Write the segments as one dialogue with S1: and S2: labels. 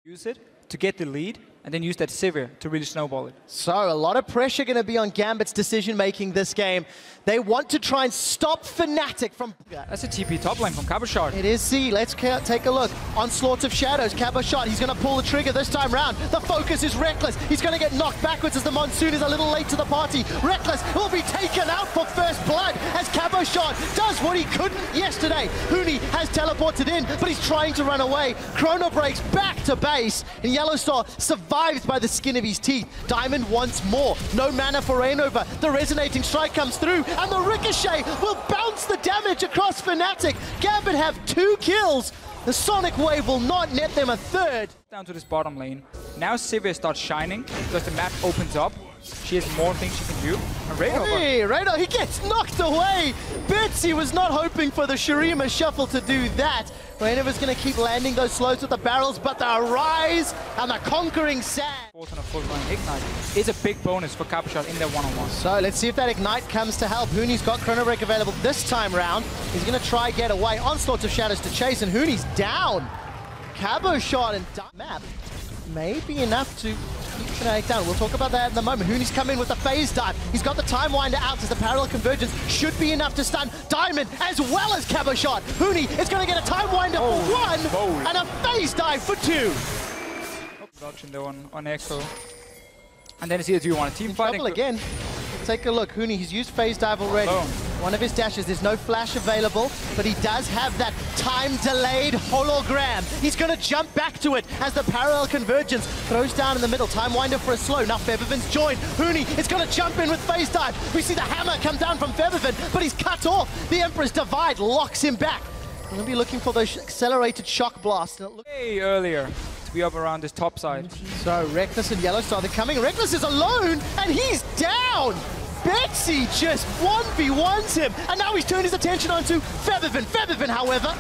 S1: Use it to get the lead, and then use that Sivir to really snowball it.
S2: So a lot of pressure going to be on Gambit's decision-making this game. They want to try and stop Fnatic from...
S1: That's a TP top lane from Caboshard.
S2: It is C. Let's take a look. Onslaught of Shadows, Caboshard. He's going to pull the trigger this time round. The focus is Reckless. He's going to get knocked backwards as the Monsoon is a little late to the party. Reckless will be taken out for first blood as Caboshard does what he couldn't yesterday. Huni has teleported in, but he's trying to run away. Chrono breaks back to base, and Yellowstar survives by the skin of his teeth. Diamond wants more. No mana for Rainover. The resonating strike comes through, and the ricochet will bounce the damage across Fnatic. Gambit have 2 kills. The Sonic Wave will not net them a third.
S1: Down to this bottom lane. Now Sivir starts shining because the map opens up. She has more things she can do. And Rainover.
S2: Hey, Rainover, he gets knocked away. Betsy was not hoping for the Shurima shuffle to do that. Rainover's going to keep landing those slows with the barrels, but the rise and the conquering sand.
S1: Force on a full running Ignite is a big bonus for Caboshard in their one-on-one.
S2: So let's see if that Ignite comes to help. Huni's got Chrono Break available this time round. He's going to try get away. Onslaught of Shadows to chase, and Huni's down. Caboshard and map may be enough to keep Fnatic down. We'll talk about that in a moment. Huni's come in with the phase dive. He's got the Time Winder out as the parallel convergence should be enough to stun Diamond as well as Caboshard. Huni is going to get a Time Winder for 1 and a phase dive for 2.
S1: Production though on Echo. And then it's either do you want a team fighting
S2: again. Take a look. Huni, he's used phase dive already. One of his dashes, there's no flash available, but he does have that time-delayed hologram. He's going to jump back to it as the parallel convergence throws down in the middle. Time Winder for a slow. Now Feathervin's joined. Huni is going to jump in with phase dive. We see the hammer come down from Feathervin, but he's cut off. The Emperor's Divide locks him back. We're going to be looking for those accelerated shock blasts.
S1: Way earlier to be up around this top side.
S2: So Reckless and Yellowstar, they're coming. Reckless is alone, and he's down. Betsy just 1v1s him, and now he's turned his attention onto Feathervin. Feathervin, however,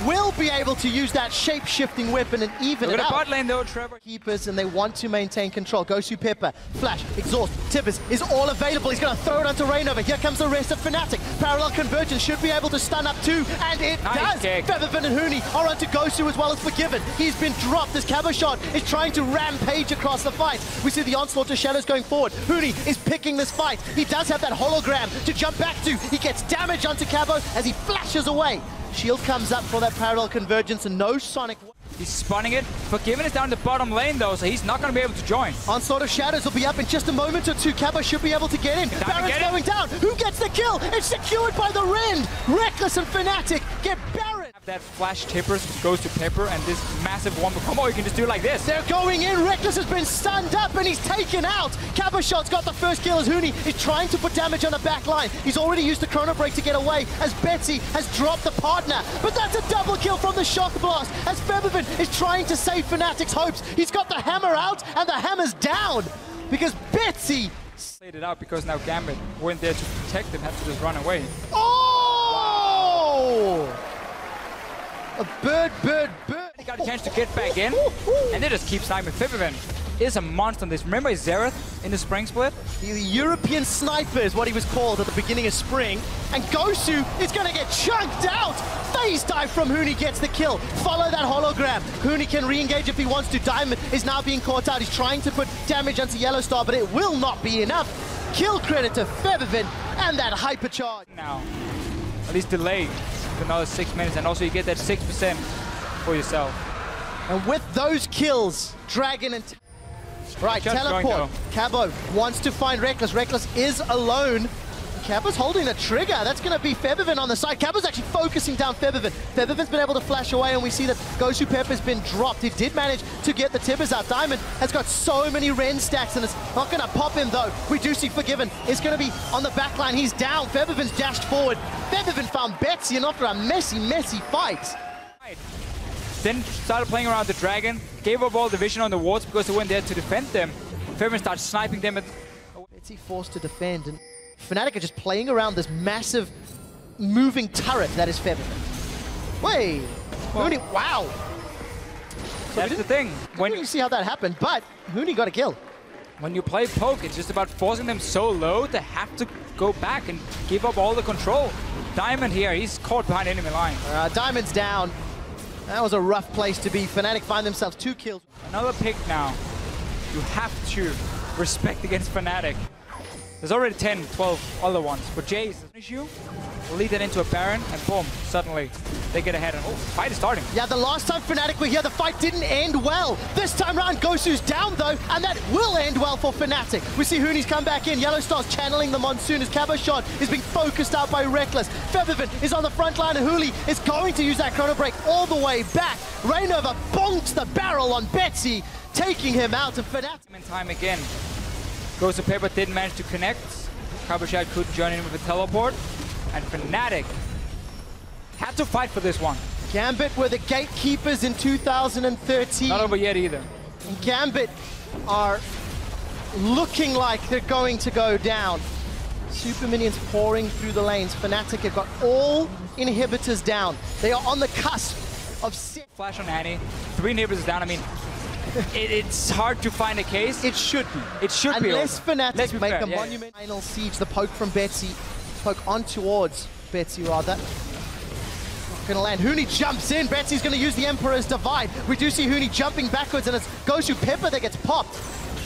S2: will be able to use that shape-shifting weapon and even it out.
S1: Bot lane though, Trevor.
S2: Keepers, and they want to maintain control. Gosu Pepper, Flash, Exhaust, Tibbers is all available. He's going to throw it onto Rainover. Here comes the rest of Fnatic. Parallel convergence should be able to stun up too, and it does. Feathervin and Huni are onto Gosu as well as Forgiven. He's been dropped as Caboshard is trying to rampage across the fight. We see the Onslaught of Shadows going forward. Huni is picking this fight. He does have that hologram to jump back to. He gets damage onto Cabo as he flashes away. Shield comes up for that parallel convergence and no Sonic.
S1: He's spawning it. Forgiven is down the bottom lane though, so he's not going to be able to join.
S2: Onslaught of Shadows will be up in just a moment or two. Cabo should be able to get in. Baron's going down. Who gets the kill? It's secured by the Rend. Reckless and Fnatic get Baron.
S1: That flash tippers goes to Pepper, and this massive one combo, you can just do it like this.
S2: They're going in. Reckless has been stunned up and he's taken out. Caboshard's got the first kill as Huni is trying to put damage on the back line. He's already used the Chrono Break to get away as Betsy has dropped the partner. But that's a double kill from the Shock Blast as Feathervin is trying to save Fnatic's hopes. He's got the hammer out and the hammer's down because Betsy
S1: played it out because now Gambit weren't there to protect them, had to just run away.
S2: Oh! Wow. A bird.
S1: He got a chance to get back in, and they just keep sniping. Feathervin is a monster on this. Remember Xerath in the spring split?
S2: The European sniper is what he was called at the beginning of spring. And Gosu is going to get chunked out. Phase dive from Huni gets the kill. Follow that hologram. Huni can re-engage if he wants to. Diamond is now being caught out. He's trying to put damage onto Yellowstar, but it will not be enough. Kill credit to Feathervin and that hypercharge.
S1: Now, at least delay for another 6 minutes, and also you get that 6% for yourself.
S2: And with those kills, Dragon and... Right, teleport. Cabo wants to find Reckless. Reckless is alone. Cabo's holding the trigger. That's going to be Feathervin on the side. Cabo's actually focusing down Feathervin. Feathervin's been able to flash away, and we see that Gosu Pepper's been dropped. He did manage to get the Tibbers out. Diamond has got so many Ren stacks, and it's not going to pop him, though. We do see Forgiven is going to be on the back line. He's down. Feathervin's dashed forward. Feathervin found Betsy, and after a messy fight.
S1: Then started playing around the Dragon, gave up all the vision on the wards because they weren't there to defend them. Feathervin started sniping them.
S2: Betsy forced to defend, and Fnatic are just playing around this massive moving turret that is Feathervin. Wait, Huni, wow. So
S1: that's the thing.
S2: When you see how that happened, but Huni got a kill.
S1: When you play poke, it's just about forcing them so low to have to go back and give up all the control. Diamond here, he's caught behind enemy line.
S2: Diamond's down. That was a rough place to be. Fnatic find themselves 2 kills.
S1: Another pick now. You have to respect against Fnatic. There's already 10, 12 other ones, but Jay's issue will lead that into a Baron, and boom, suddenly they get ahead, and oh, fight is starting.
S2: Yeah, the last time Fnatic were here, the fight didn't end well. This time around, Gosu's down though, and that will end well for Fnatic. We see Huni's come back in. Yellow Star's channeling the Monsoon as Cabo Shot is being focused out by Reckless. Feathervin is on the front line, and Huli is going to use that Chrono Break all the way back. Rainova bonks the barrel on Betsy, taking him out of Fnatic.
S1: Time again. Goes to Pepper, didn't manage to connect. Cabochad could join in with a teleport. And Fnatic had to fight for this one.
S2: Gambit were the gatekeepers in 2013.
S1: Not over yet either.
S2: And Gambit are looking like they're going to go down. Super minions pouring through the lanes. Fnatic have got all inhibitors down. They are on the cusp of...
S1: Flash on Annie. 3 inhibitors down. I mean, it's hard to find a case.
S2: It should be.
S1: It should be.
S2: Unless Fnatic make a monument. Final siege, the poke from Betsy. Poke on towards Betsy, rather. Not gonna land. Huni jumps in. Betsy's gonna use the Emperor's Divide. We do see Huni jumping backwards, and it's Gosu Pepper that gets popped.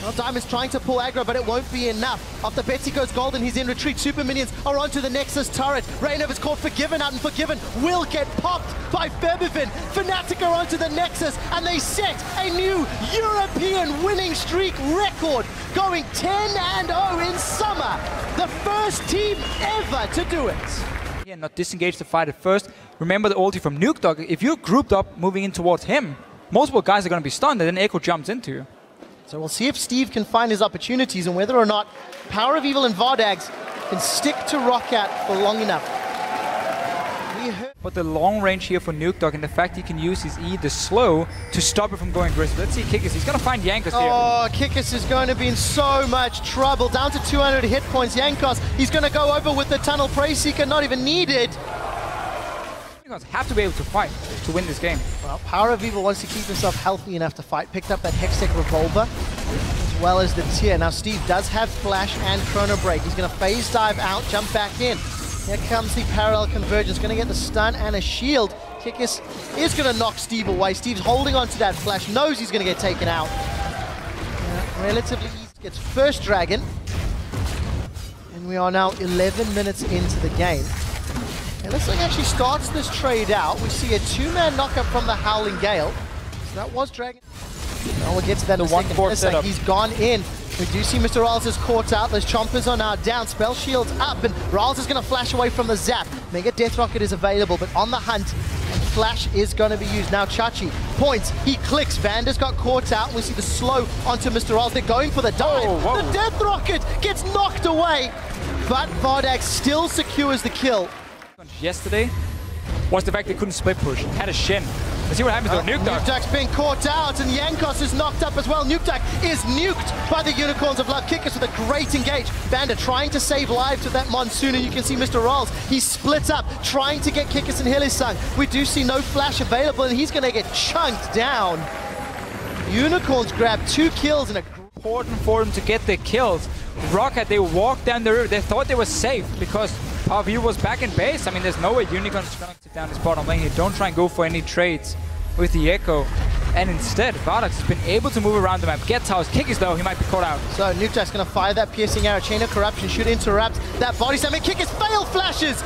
S2: Well, Diamond's trying to pull aggro, but it won't be enough. After Betsy goes golden, he's in retreat. Super minions are onto the Nexus turret. Rainova's caught Forgiven out, and Forgiven will get popped by Ferbivin. Fnatic are onto the Nexus, and they set a new European winning streak record, going 10-0 in summer. The first team ever to do it.
S1: Yeah, not disengage the fight at first. Remember the ulti from Nuke Dog. If you're grouped up moving in towards him, multiple guys are going to be stunned, and then Echo jumps into you.
S2: So we'll see if Steve can find his opportunities and whether or not Power of Evil and Vardags can stick to Roccat for long enough.
S1: But the long range here for Nuke Dog and the fact he can use his E, the slow, to stop it from going aggressive. Let's see Kikis. He's going to find Jankos here.
S2: Oh, Kikis is going to be in so much trouble. Down to 200 hit points. Jankos, he's going to go over with the Tunnel Prey Seeker, not even needed.
S1: Have to be able to fight to win this game.
S2: Well, Power of Evil wants to keep himself healthy enough to fight. Picked up that Hextech Revolver as well as the Tear. Now Steve does have Flash and Chrono Break. He's going to phase dive out, jump back in. Here comes the Parallel Convergence. Going to get the stun and a shield. Kikis is going to knock Steve away. Steve's holding on to that Flash, knows he's going to get taken out. Relatively easy. Gets first Dragon. And we are now 11 minutes into the game. And this actually starts this trade out. We see a 2-man knockup from the Howling Gale. So that was Dragon. Well, we'll get to that in a second. He's gone in. We do see Mr. Riles is caught out. Those Chompers are now down. Spell Shield's up, and Riles is going to flash away from the zap. Mega Death Rocket is available, but on the hunt, and Flash is going to be used. Now Chachi points, he clicks. Vander's got caught out. We see the slow onto Mr. Riles. They're going for the dive.
S1: Oh,
S2: the Death Rocket gets knocked away, but Vardag still secures the kill.
S1: Yesterday was the fact they couldn't split push. Had a Shen. Let's see what happens to Nuke Dog.
S2: Nuke Dog's being caught out, and Jankos is knocked up as well. Nuke Dog is nuked by the Unicorns of Love. Kikis with a great engage. Vander trying to save lives with that Monsoon, and you can see Mr. Riles. He's split up, trying to get Kikis and Hillsong. We do see no Flash available, and he's going to get chunked down. Unicorns grab 2 kills and a...
S1: Important for them to get their kills. Roccat, they walked down the river. They thought they were safe because Power of Evil was back in base. I mean, there's no way Unicorn's going to sit down this bottom lane here. Don't try and go for any trades with the Echo. And instead, Vardags has been able to move around the map. Get towers. Kikis, though, he might be caught out.
S2: So Nuke Dog's going to fire that piercing arrow. Chain of Corruption should interrupt that body slam. And Kikis fail flashes!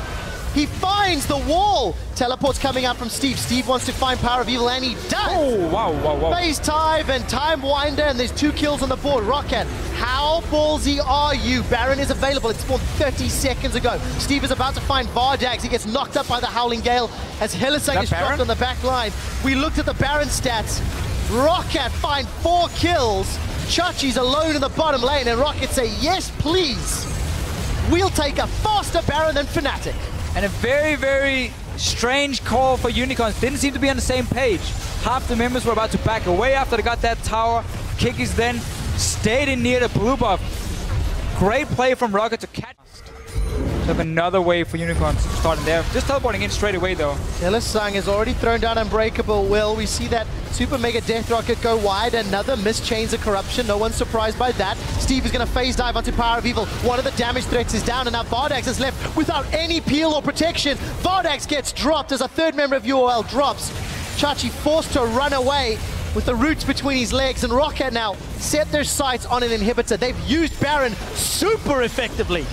S2: He finds the wall! Teleport's coming out from Steve. Steve wants to find Power of Evil, and he does!
S1: Oh, wow.
S2: Phase Dive and Time Winder, and there's 2 kills on the board. Roccat, how ballsy are you? Baron is available. It spawned 30 seconds ago. Steve is about to find Vardags. He gets knocked up by the Howling Gale as Hillsong is dropped on the back line. We looked at the Baron stats. Roccat find 4 kills. Chachi's alone in the bottom lane, and Roccat say, yes, please. We'll take a faster Baron than Fnatic.
S1: And a very, very strange call for Unicorns. Didn't seem to be on the same page. Half the members were about to back away after they got that tower. Kikis then stayed in near the blue buff. Great play from Roccat to catch. So have another way for Unicorns starting there. Just teleporting in straight away though.
S2: Hillsong has already thrown down Unbreakable Will. We see that Super Mega Death Rocket go wide. Another missed Chains of Corruption. No one's surprised by that. Steve is going to phase dive onto Power of Evil. One of the damage threats is down, and now Vardags is left without any peel or protection. Vardags gets dropped as a 3rd member of UOL drops. Chachi forced to run away with the roots between his legs, and Roccat now set their sights on an inhibitor. They've used Baron super effectively.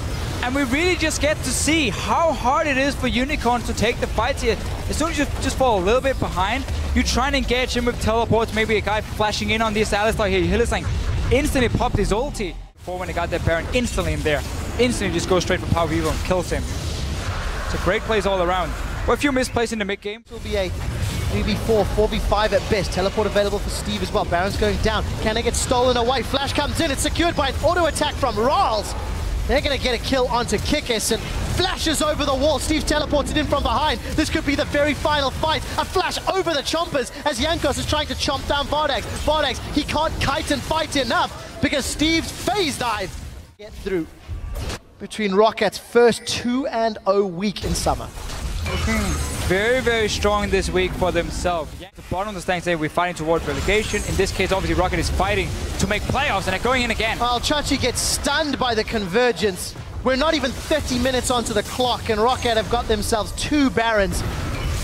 S1: And we really just get to see how hard it is for Unicorns to take the fights here. As soon as you just fall a little bit behind, you try and engage him with teleports, maybe a guy flashing in on this Alistar here. Hylissang instantly popped his ulti before when he got that Baron instantly in there. Instantly just goes straight for Power Evil and kills him. It's a great plays all around. Well, a few misplays in the mid game.
S2: It will be a 3v4, 4v5 at best. Teleport available for Steve as well. Baron's going down. Can it get stolen away? Flash comes in. It's secured by an auto attack from Rals. They're going to get a kill onto Kikis and flashes over the wall. Steve teleported in from behind. This could be the very final fight. A flash over the chompers as Jankos is trying to chomp down Vardags. Vardags, he can't kite and fight enough because Steve's phase dive get through between Rockat's first 2-0 week in summer.
S1: Very, very strong this week for themselves. At the bottom of the standings, we're fighting towards relegation. In this case, obviously, Roccat is fighting to make playoffs, and they're going in again.
S2: Well, Chachi gets stunned by the convergence. We're not even 30 minutes onto the clock, and Roccat have got themselves 2 Barons,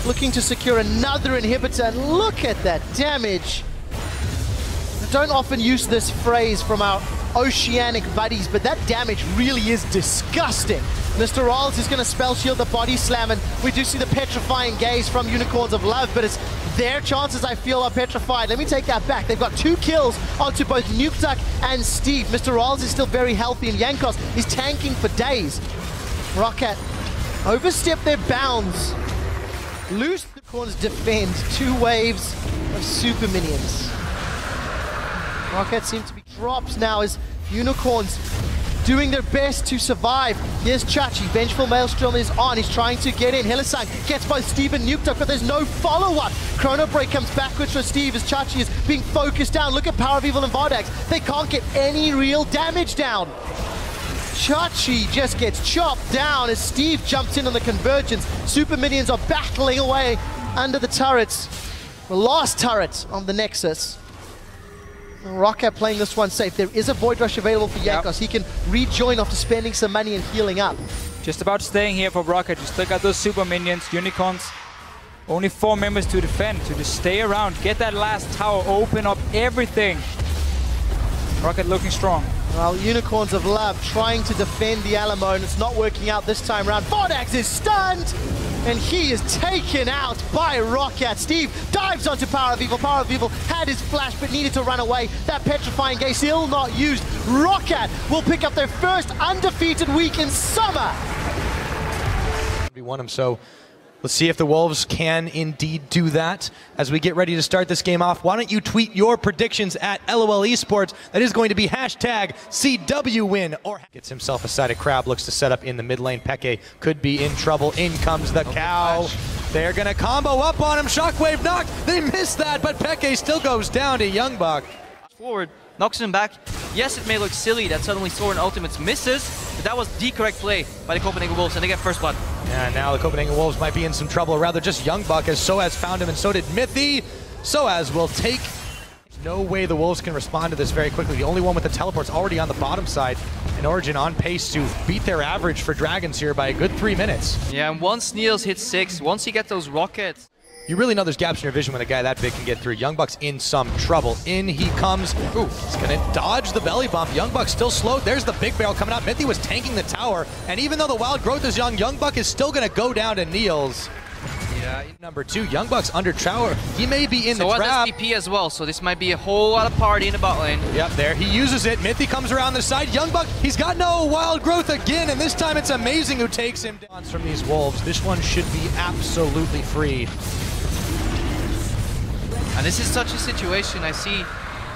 S2: looking to secure another inhibitor. And look at that damage. I don't often use this phrase from our oceanic buddies, but that damage really is disgusting. Mr. Rolls is going to spell shield the body slam, and we do see the petrifying gaze from Unicorns of Love, but it's their chances, I feel, are petrified. Let me take that back. They've got 2 kills onto both Nukeduck and Steve. Mr. Rolls is still very healthy, and Jankos is tanking for days. Roccat overstep their bounds. Loose the corners defend. 2 waves of super minions. Roccat seems to be drops now as Unicorns doing their best to survive. Here's Chachi. Vengeful Maelstrom is on. He's trying to get in. Hylissang gets both Steve and Nukeduck, but there's no follow-up. Chrono Break comes backwards for Steve as Chachi is being focused down. Look at Power of Evil and Vardags. They can't get any real damage down. Chachi just gets chopped down as Steve jumps in on the convergence. Super minions are battling away under the turrets. The last turret on the Nexus. Roccat playing this one safe. There is a Void Rush available for Jankos. He can rejoin after spending some money and healing up.
S1: Just about staying here for Roccat. Just still got those super minions, Unicorns. Only 4 members to defend, to just stay around, get that last tower, open up everything. Roccat looking strong.
S2: Well, Unicorns of Love trying to defend the Alamo, and it's not working out this time around. Vardags is stunned, and he is taken out by Roccat. Steve dives onto Power of Evil. Power of Evil had his flash, but needed to run away. That petrifying gaze still not used. Roccat will pick up their first undefeated week in summer.
S3: We want him, so let's see if the Wolves can indeed do that. As we get ready to start this game off, why don't you tweet your predictions at LOL Esports. That is going to be hashtag CWWin. Or gets himself a sided crab, looks to set up in the mid lane. Peke could be in trouble. In comes the cow. They're going to combo up on him. Shockwave knock. They missed that, but Peke still goes down to Youngbuck.
S4: Forward, knocks him back. Yes, it may look silly that suddenly Soren Ultimates misses, but that was the correct play by the Copenhagen Wolves, and they get first blood.
S3: Yeah, now the Copenhagen Wolves might be in some trouble, or rather just Youngbuck, as Soaz found him, and so did Mithy. Soaz will take. There's no way the Wolves can respond to this very quickly. The only one with the teleport's already on the bottom side, and Origen on pace to beat their average for Dragons here by a good 3 minutes.
S4: Yeah, and once Niels hits 6, once he gets those rockets,
S3: you really know there's gaps in your vision when a guy that big can get through. Youngbuck's in some trouble. In he comes. Ooh, he's going to dodge the belly bump. Youngbuck still slowed. There's the big barrel coming out. Mithy was tanking the tower. And even though the wild growth is young, Youngbuck is still going to go down to Niels. Yeah, number 2, Youngbuck's under tower. He may be in the trap.
S4: So SPP as well, so this might be a whole lot of party in the bot lane.
S3: Yep, there. He uses it. Mithy comes around the side. Youngbuck, he's got no wild growth again, and this time it's Amazing who takes him down. From these Wolves, this one should be absolutely free.
S4: And this is such a situation. I see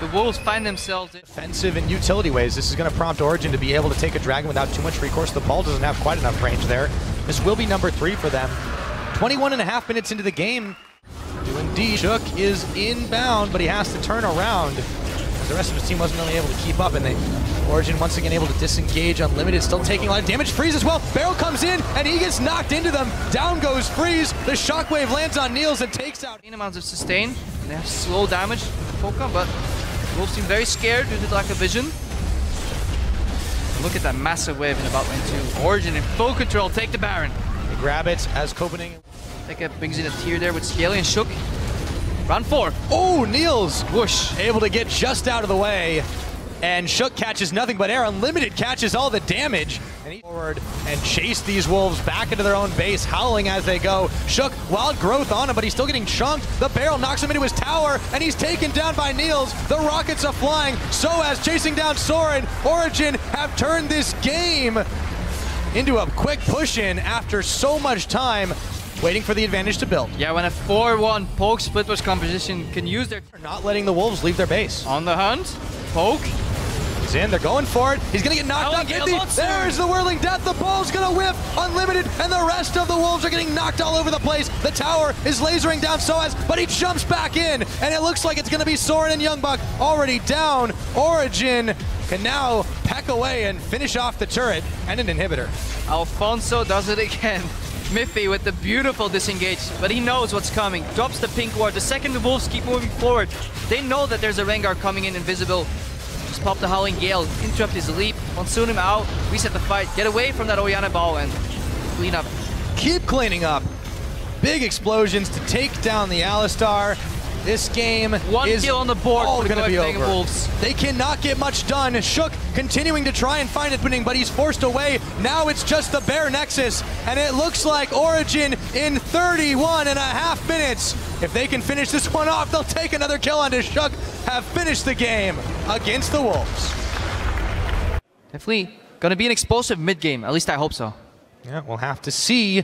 S4: the Wolves find themselves
S3: defensive in utility ways. This is going to prompt Origen to be able to take a dragon without too much recourse. The ball doesn't have quite enough range there. This will be number 3 for them. 21.5 minutes into the game. Indeed, Shook is inbound, but he has to turn around. The rest of his team wasn't really able to keep up, and Origen once again able to disengage. Unlimited still taking a lot of damage. Freeze as well. Barrel comes in, and he gets knocked into them. Down goes Freeze. The shockwave lands on Niels and takes out.
S4: Amounts of sustain. They have slow damage with the Poké, but Wolves seem very scared due to the lack of vision. Look at that massive wave in the bot lane too. Origen in full control. Take the Baron.
S3: They grab it as Copenhagen.
S4: Peke brings in a tier there with Scaly and Shook. Round 4.
S3: Oh, Niels whoosh, able to get just out of the way. And Shook catches nothing but air. Unlimited catches all the damage. And he's forward and chase these wolves back into their own base, howling as they go. Shook, wild growth on him, but he's still getting chunked. The barrel knocks him into his tower, and he's taken down by Niels. The rockets are flying. Soaz chasing down Soren. Origen have turned this game into a quick push-in after so much time waiting for the advantage to build.
S4: Yeah, when a 4-1 Poke Splitters composition can use their...
S3: Not letting the wolves leave their base.
S4: On the hunt. Poke.
S3: He's in, they're going for it. He's gonna get knocked out. There's the whirling death. The ball's gonna whiff. Unlimited, and the rest of the wolves are getting knocked all over the place. The tower is lasering down Soaz, but he jumps back in, and it looks like it's gonna be Soren and Youngbuck already down. Origen can now peck away and finish off the turret and an inhibitor.
S4: Alfonso does it again. Miffy with the beautiful disengage, but he knows what's coming. Drops the pink ward. The second the wolves keep moving forward, they know that there's a Rengar coming in invisible. Just pop the Howling Gale, interrupt his leap, monsoon him out, reset the fight, get away from that Oriana ball and clean up.
S3: Keep cleaning up. Big explosions to take down the Alistar. This game is
S4: kill on the board
S3: all
S4: for the
S3: going to be over.
S4: Wolves.
S3: They cannot get much done. Shook continuing to try and find opening, but he's forced away. Now it's just the Bear Nexus, and it looks like Origen in 31.5 minutes. If they can finish this one off, they'll take another kill onto Shook, have finished the game against the Wolves.
S4: Definitely gonna be an explosive mid-game, at least I hope so.
S3: Yeah, we'll have to see.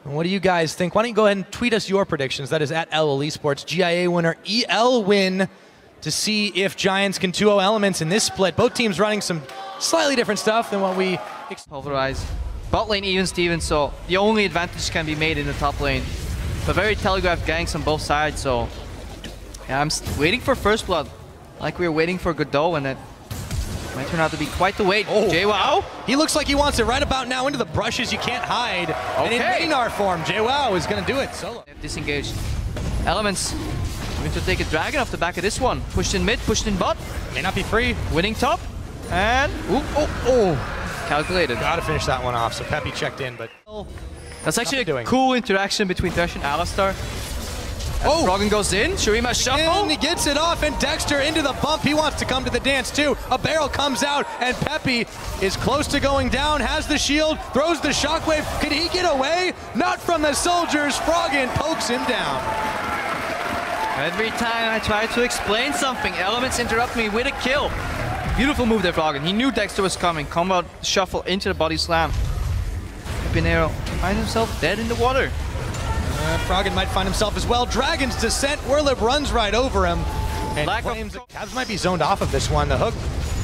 S3: What do you guys think? Why don't you go ahead and tweet us your predictions. That is at LL Esports. GIA winner, EL win, to see if Giants can 2-0 Elements in this split. Both teams running some slightly different stuff than what we
S4: pulverize. Bot lane even Steven, so the only advantage can be made in the top lane. But very telegraphed ganks on both sides, so yeah, I'm waiting for first blood. Like we were waiting for Godot, and it might turn out to be quite the wait.
S3: Oh,
S4: JWoww.
S3: He looks like he wants it right about now into the brushes. You can't hide.
S4: Okay.
S3: And in Maynard form, JWoww is going to do it solo.
S4: Disengaged. Elements going to take a dragon off the back of this one. Pushed in mid, pushed in bot.
S3: May not be free.
S4: Winning top. And calculated.
S3: Gotta finish that one off. So Peppy checked in, but
S4: that's actually a cool interaction between Thresh and Alistar. As Froggen goes in, Shurima shuffle.
S3: And he gets it off, and Dexter into the bump. He wants to come to the dance too. A barrel comes out, and Peppy is close to going down, has the shield, throws the shockwave. Can he get away? Not from the soldiers. Froggen pokes him down.
S4: Every time I try to explain something, Elements interrupt me with a kill. Beautiful move there, Froggen. He knew Dexter was coming. Combo shuffle into the body slam. Pinero finds himself dead in the water.
S3: Froggen might find himself as well. Dragon's Descent. Whirlip runs right over him. And claims Cavs might be zoned off of this one. The hook,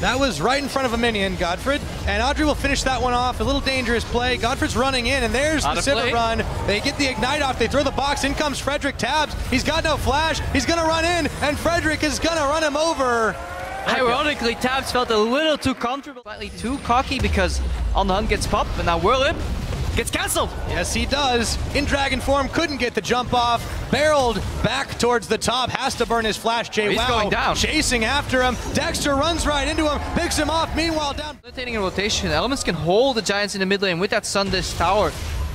S3: that was right in front of a minion, Godfred. And Audrey will finish that one off. A little dangerous play. Godfred's running in, and there's the Civet run. They get the Ignite off. They throw the box. In comes Frederick Tabs. He's got no flash. He's going to run in, and Frederick is going to run him over.
S4: Ironically, Tabs felt a little too comfortable. Slightly too cocky because On the Hunt gets popped, but now Whirlip gets cancelled.
S3: Yes, he does. In dragon form, couldn't get the jump off. Barreled back towards the top. Has to burn his flash.
S4: He's going down.
S3: Chasing after him. Dexter runs right into him. Picks him off. Meanwhile, down.
S4: Rotating a rotation. Elements can hold the Giants in the mid lane with that Sundish tower.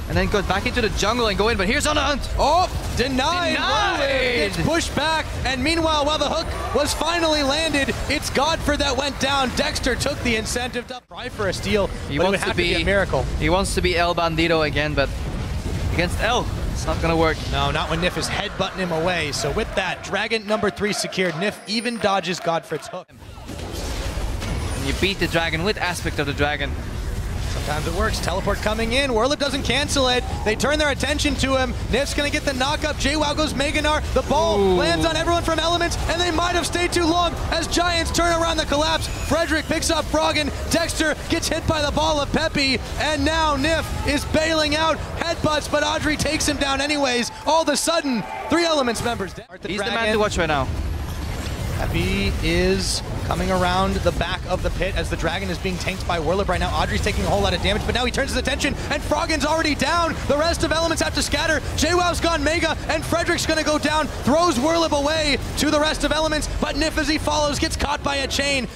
S4: And then goes back into the jungle and go in. But here's On the Hunt.
S3: Oh, denied. Gets pushed back. And meanwhile, while the hook was finally landed, it's Godfred that went down. Dexter took the incentive to try for a steal.
S4: He wants to be a miracle. He wants to be El Bandito again, but against El, it's not gonna work.
S3: No, not when Nif is headbutting him away. So with that, Dragon number 3 secured. Nif even dodges Godfred's hook.
S4: And you beat the Dragon with Aspect of the Dragon.
S3: Sometimes it works. Teleport coming in. Whirlip doesn't cancel it. They turn their attention to him. Nif's going to get the knock-up. JWoww goes Meganar. The ball lands on everyone from Elements, and they might have stayed too long as Giants turn around the collapse. Frederick picks up Froggen. Dexter gets hit by the ball of Peppy, and now Nif is bailing out. Headbutts, but Audrey takes him down anyways. All of a sudden, 3 Elements members down.
S4: He's the man to watch right now.
S3: Peppy is coming around the back of the pit as the Dragon is being tanked by Whirlip right now. Audrey's taking a whole lot of damage, but now he turns his attention, and Froggen's already down. The rest of Elements have to scatter. JWoww's gone Mega, and Frederick's gonna go down, throws Whirlip away to the rest of Elements, but Nif, as he follows, gets caught by a chain.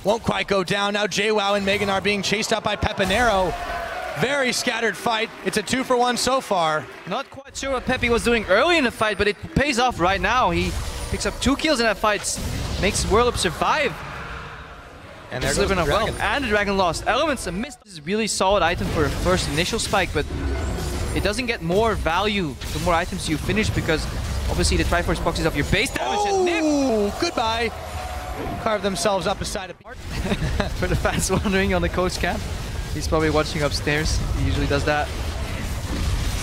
S3: Won't quite go down. Now JWoww and Megan are being chased out by Pepinero. Very scattered fight. It's a 2-for-1 so far.
S4: Not quite sure what Peppy was doing early in the fight, but it pays off right now. He Picks up 2 kills in that fight. Makes Whirlip survive.
S3: And there goes the dragon.
S4: And the dragon lost. Elements a miss. This is a really solid item for a first initial spike, but it doesn't get more value the more items you finish, because obviously the Triforce boxes off your base damage.
S3: Oh, goodbye. Carve themselves up beside a part.
S4: For the fans wondering on the coach cam, he's probably watching upstairs. He usually does that.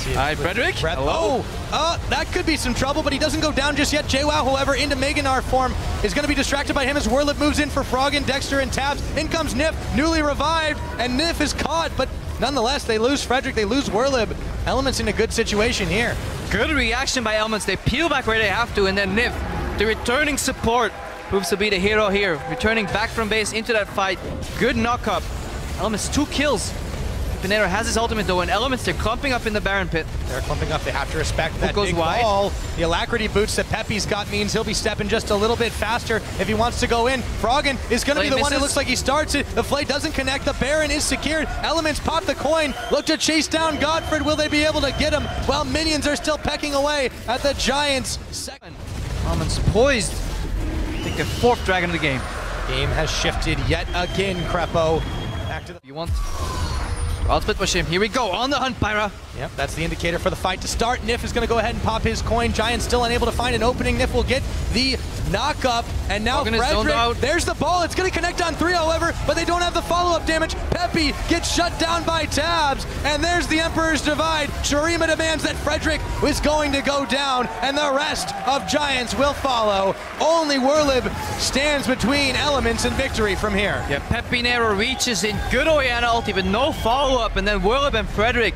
S4: Alright, Frederick.
S3: That could be some trouble, but he doesn't go down just yet. JWoww, however, into Meganar form, is going to be distracted by him as Whirlip moves in for Froggen, Dexter, and Tabs. In comes Nif, newly revived, and Nif is caught, but nonetheless, they lose Frederick, they lose Whirlip. Elements in a good situation here.
S4: Good reaction by Elements. They peel back where they have to, and then Nif, the returning support, proves to be the hero here. Returning back from base into that fight. Good knock-up. Elements 2 kills. Pinero has his ultimate though, and Elements, they're clumping up in the Baron pit.
S3: They're clumping up, they have to respect that
S4: goes
S3: big
S4: wide.
S3: ball. The alacrity boots that Pepe's got means he'll be stepping just a little bit faster if he wants to go in. Froggen is going to be the one who looks like he starts it. The Flay doesn't connect, the Baron is secured. Elements pop the coin, look to chase down Godfred. Will they be able to get him? While minions are still pecking away at the Giants. Second.
S4: Elements poised. I think the 4th dragon of the game.
S3: Game has shifted yet again, Crepo. Back to the...
S4: You want... Ultimate push him. Here we go. On the hunt, Pyra.
S3: Yep, that's the indicator for the fight to start. Nif is going to go ahead and pop his coin. Giants still unable to find an opening. Nif will get the knock-up. And now Frederick, there's the ball. It's going to connect on 3, however, but they don't have the follow-up damage. Pepe gets shut down by Tabs. And there's the Emperor's Divide. Shurima demands that Frederick is going to go down, and the rest of Giants will follow. Only Whirlip stands between Elements and victory from here.
S4: Yeah, Pepe Nero reaches in. Good Oriana ulti, but no follow-up. And then Whirlip and Frederick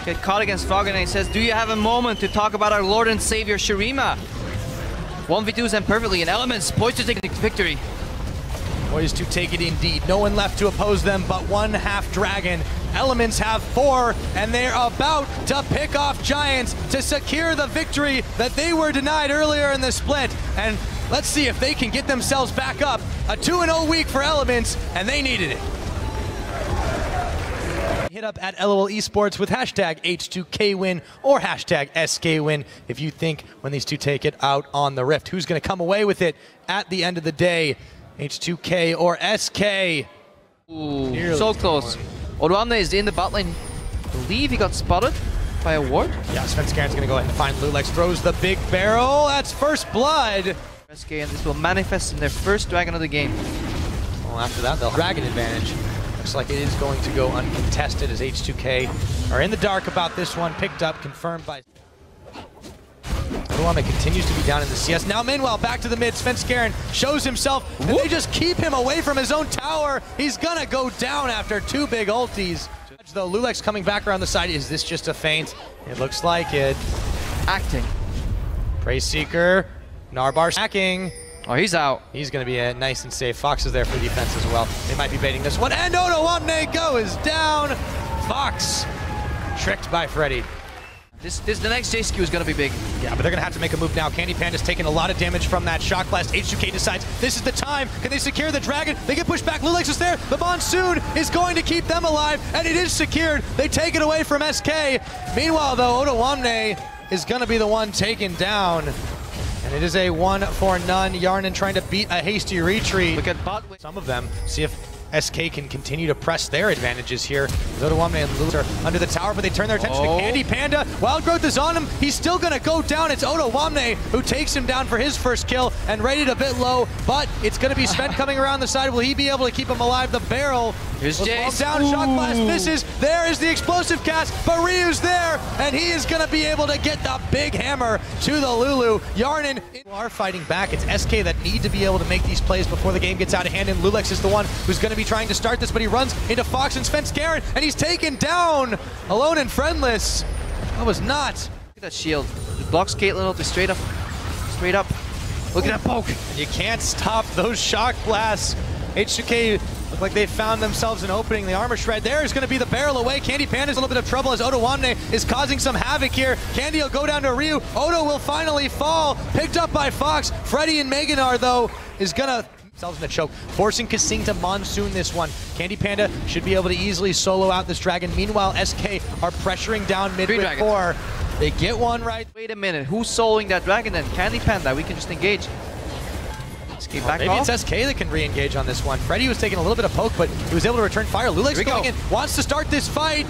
S4: get caught against Froggen, and he says, do you have a moment to talk about our Lord and Savior Shurima? 1v2s them perfectly, and Elements poised to take the victory.
S3: Poised to take it indeed. No one left to oppose them but one half dragon. Elements have 4, and they're about to pick off Giants to secure the victory that they were denied earlier in the split. And let's see if they can get themselves back up. A 2-0 week for Elements, and they needed it. Hit up at LOL Esports with hashtag H2KWin or hashtag SKWin if you think when these two take it out on the Rift, who's going to come away with it at the end of the day, H2K or SK.
S4: Ooh, so close. Odoamne is in the bot lane. I believe he got spotted by a ward.
S3: Yeah, Svenskaren's going to go ahead and find Lulex, throws the big barrel. That's first blood.
S4: SK, and this will manifest in their first dragon of the game.
S3: Well, after that, they'll have dragon advantage. Looks like it is going to go uncontested as H2K are in the dark about this one. Picked up, confirmed by... Odoamne continues to be down in the CS. Now Manuel back to the mid. Svenskaren shows himself, and they just keep him away from his own tower. He's gonna go down after 2 big ultis. Though Lulex coming back around the side. Is this just a feint? It looks like it.
S4: Acting.
S3: Prey Seeker, Narbar hacking.
S4: Oh, he's out.
S3: He's going to be nice and safe. Fox is there for defense as well. They might be baiting this one. And Odoamne goes down. Fox tricked by Freddy.
S4: The next JSQ is going to be big.
S3: Yeah, but they're going to have to make a move now. Candy Panda's taking a lot of damage from that Shock Blast. H2K decides this is the time. Can they secure the dragon? They get pushed back. Lulex is there. The Monsoon is going to keep them alive, and it is secured. They take it away from SK. Meanwhile, though, Odoamne is going to be the one taken down. And it is a 1-for-0. Yarnan trying to beat a hasty retreat.
S4: Look at bot.
S3: Some of them. See if SK can continue to press their advantages here. Odoamne and Lulex are under the tower, but they turn their attention to Candy Panda. Wild Growth is on him. He's still going to go down. It's Odoamne who takes him down for his first kill and rated a bit low, but it's going to be Sven coming around the side. Will he be able to keep him alive? The barrel.
S4: Here's Jace.
S3: Down, Shock Blast misses. There is the explosive cast, but Ryu's there, and he is going to be able to get the big hammer to the Lulu. Yarnan are fighting back. It's SK that need to be able to make these plays before the game gets out of hand, and Lulex is the one who's going to be trying to start this, but he runs into Fox and Svenskaren, and he's taken down, alone and friendless. That was not.
S4: Look at that shield. It blocks Caitlyn ulti straight up. Straight up. Look at that poke.
S3: And you can't stop those shock blasts. H2K look like they found themselves an opening. The armor shred there is going to be the barrel away. Candy Panda's in a little bit of trouble as Odoamne is causing some havoc here. Candy will go down to Ryu. Odo will finally fall. Picked up by Fox. Freddy and Meganar, though, is going to themselves in a choke, forcing Kasing to Monsoon this one. Candy Panda should be able to easily solo out this dragon. Meanwhile, SK are pressuring down mid with 4. They get one right.
S4: Wait a minute, who's soloing that dragon then? Candy Panda, we can just engage. Escape back
S3: Maybe
S4: off.
S3: it's SK that can re-engage on this one. Freddy was taking a little bit of poke, but he was able to return fire. Lulex going in, wants to start this fight.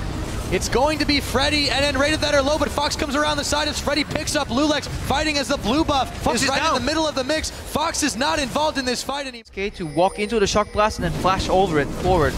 S3: It's going to be Freddy, and then rated that are low, but Fox comes around the side as Freddy picks up Lulex, fighting as the blue buff
S4: Fox
S3: is right
S4: down.
S3: in the middle of the mix. Fox is not involved in this fight anymore.
S4: SK to walk into the shock blast and then flash over it forward.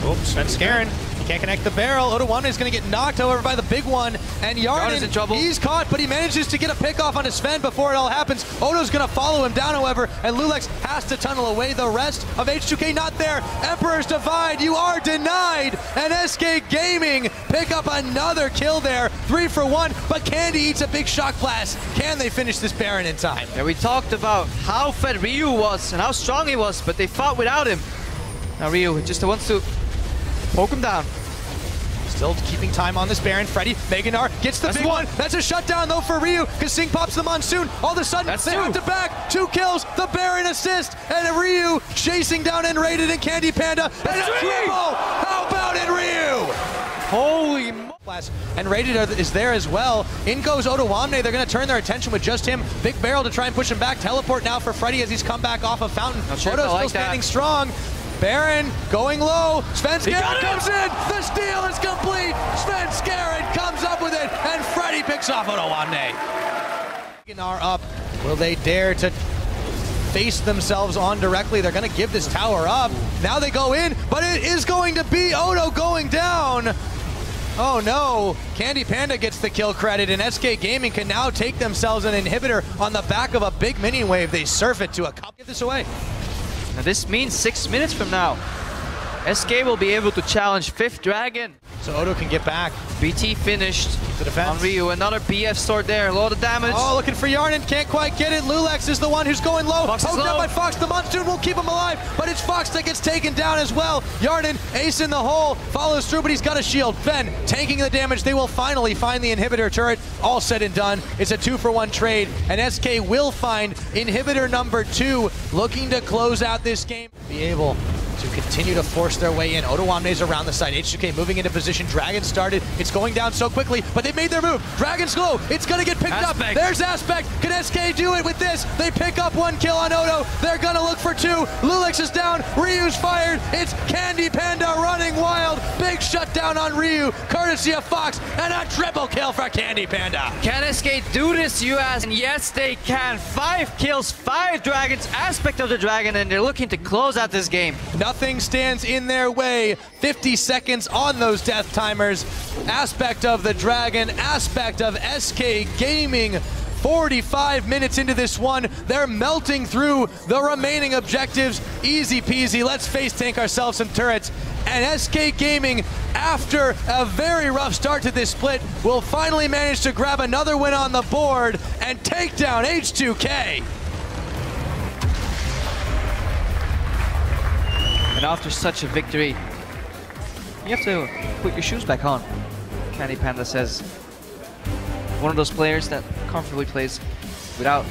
S3: Oops, Sven Skaren. He can't connect the barrel. Odoamne is going to get knocked over by the big one. And Yarden,
S4: in trouble.
S3: He's caught, but he manages to get a pick off on his Sven before it all happens. Odo's going to follow him down, however, and Lulex has to tunnel away. The rest of H2K not there. Emperor's Divide, you are denied. And SK Gaming pick up another kill there. 3 for 1, but Candy eats a big shock blast. Can they finish this Baron in time?
S4: Yeah, we talked about how fed Ryu was and how strong he was, but they fought without him. Now Ryu just wants to poke him down.
S3: Still keeping time on this Baron. Freddy, Meganar gets the big one. That's a shutdown though for Ryu, because Sing pops the Monsoon. All of a sudden, they have to back. 2 kills, the Baron assist, and Ryu chasing down N-Rated and Candy Panda. And a triple! How about it, Ryu? Holy and Rated is there as well. In goes Odoamne. They're going to turn their attention with just him. Big barrel to try and push him back. Teleport now for Freddy as he's come back off of Fountain. Odo's still standing strong. Baron going low. Sven Skaren comes in. The steal is complete. Sven Skaren comes up with it, and Freddy picks off Odoamne. Are up. Will they dare to face themselves on directly? They're going to give this tower up. Now they go in, but it is going to be Odo going down. Oh no, Candy Panda gets the kill credit, and SK Gaming can now take themselves an inhibitor on the back of a big mini wave. They surf it to a cup. Give this away.
S4: Now this means 6 minutes from now, SK will be able to challenge 5th Dragon.
S3: So Odo can get back.
S4: BT finished
S3: the defense
S4: on Ryu. Another BF sword there. A lot of damage.
S3: Oh, looking for Yarden. Can't quite get it. Lulex is the one who's going low. Poked out by Fox. The Monsoon will keep him alive, but it's Fox that gets taken down as well. Yarden, ace in the hole, follows through, but he's got a shield. Fen tanking the damage. They will finally find the inhibitor turret. All said and done. It's a 2-for-1 trade, and SK will find inhibitor number 2, looking to close out this game. Be able to continue to force their way in. Odoamne's around the side. H2K moving into position. Dragon started. It's going down so quickly, but they made their move. Dragon's low. It's going to get picked up. There's Aspect. Can SK do it with this? They pick up 1 kill on Odo. They're going to look for 2. Lulex is down. Ryu's fired. It's Candy Panda running wild. Big shutdown on Ryu, courtesy of Fox, and a triple kill for Candy Panda.
S4: Can SK do this, you ask? And yes, they can. 5 kills, 5 dragons, Aspect of the dragon, and they're looking to close out this game.
S3: Nothing stands in their way. 50 seconds on those death timers. Aspect of the dragon, aspect of SK Gaming. 45 minutes into this one, they're melting through the remaining objectives. Easy peasy, let's face tank ourselves some turrets. And SK Gaming, after a very rough start to this split, will finally manage to grab another win on the board and take down H2K.
S4: And after such a victory, you have to put your shoes back on. Candy Panda says, one of those players that comfortably plays without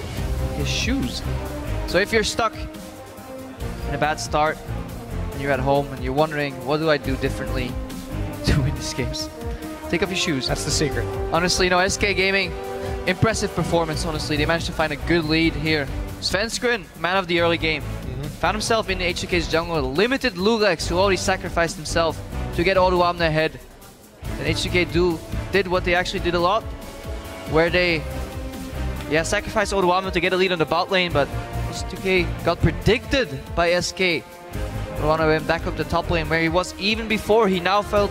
S4: his shoes. So if you're stuck in a bad start, and you're at home and you're wondering, what do I do differently to win these games? Take off your shoes.
S3: That's the secret.
S4: Honestly, you know, SK Gaming, impressive performance, honestly. They managed to find a good lead here. Sven Skaren, man of the early game. Found himself in H2K's jungle, limited Lulex, who already sacrificed himself to get Odoamne ahead. And H2K did what they actually did a lot, where they sacrificed Odoamne to get a lead on the bot lane, but H2K got predicted by SK. Odoamne went back up the top lane where he was even before. He now fell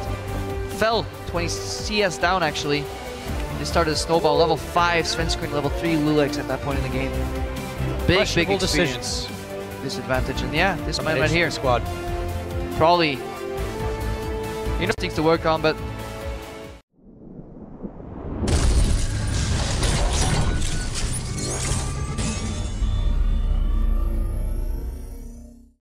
S4: 20 CS down actually. They started a snowball, level 5, Sven Skaren, level 3 Lulex at that point in the game. Big experience. Disadvantage, and yeah, this man right here,
S3: squad,
S4: probably things to work on, but